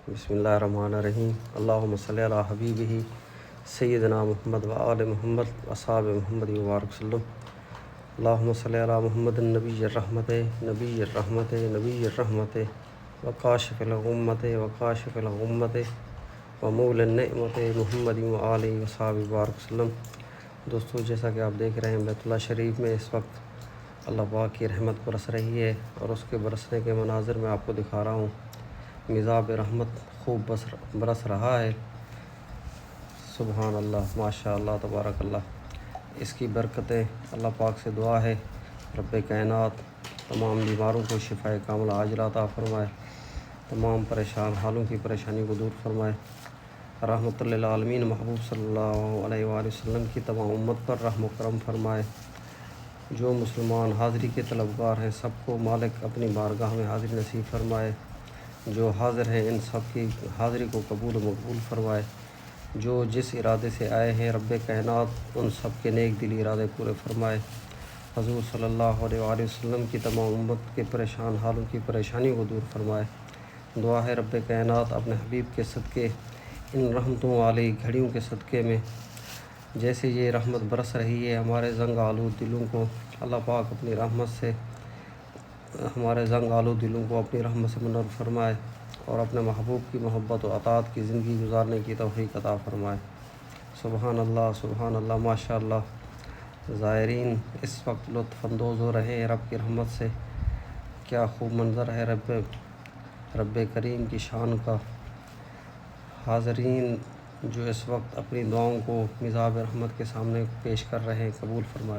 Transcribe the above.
بسم اللہ الرحمن الرحیم۔ اللہم صلی علی حبیبہ سیدنا محمد و آل محمد و اصحاب محمد وبارک وسلم۔ اللہم صلی علی محمد نبی الرحمت نبی الرحمت نبی الرحمت وکاشف الغمت وکاشف الغمت ومول النعمت محمد و آل و اصحاب وبارک وسلم۔ دوستو، جیسا کہ آپ دیکھ رہے ہیں بیت اللہ شریف میں اس وقت اللہ پاک کی رحمت برس رہی ہے، اور اس کے برسنے کے مناظر میں آپ کو دکھا رہا ہوں۔ مزاب رحمت خوب برس رہا ہے۔ سبحان اللہ، ماشاء اللہ، تبارک اللہ۔ اس کی برکتیں اللہ پاک سے دعا ہے رب کائنات تمام بیماروں کو شفائے کاملہ عاجلہ عطا فرمائے، تمام پریشان حالوں کی پریشانی کو دور فرمائے، رحمت للعالمین محبوب صلی اللہ علیہ وآلہ وسلم کی تمام امت پر رحم و کرم فرمائے۔ جو مسلمان حاضری کے طلبگار ہیں سب کو مالک اپنی بارگاہ میں حاضری نصیب فرمائے۔ جو حاضر ہیں ان سب کی حاضری کو قبول و مقبول فرمائے۔ جو جس ارادے سے آئے ہیں رب کائنات ان سب کے نیک دلی ارادے پورے فرمائے۔ حضور صلی اللہ علیہ وآلہ وسلم کی تمام امت کے پریشان حالوں کی پریشانی کو دور فرمائے۔ دعا ہے رب کائنات اپنے حبیب کے صدقے ان رحمتوں والی گھڑیوں کے صدقے میں جیسے یہ رحمت برس رہی ہے، ہمارے زنگ آلود دلوں کو اللہ پاک اپنی رحمت سے ہمارے زنگ آلود دلوں کو اپنی رحمت سے منور فرمائے، اور اپنے محبوب کی محبت و اطاعت کی زندگی گزارنے کی توفیق عطا فرمائے۔ سبحان اللہ، سبحان اللہ، ماشاء اللہ۔ زائرین اس وقت لطف اندوز ہو رہے ہیں رب کی رحمت سے۔ کیا خوب منظر ہے رب کریم کی شان کا۔ حاضرین جو اس وقت اپنی دعاؤں کو مزاب رحمت کے سامنے پیش کر رہے ہیں، قبول فرمائے۔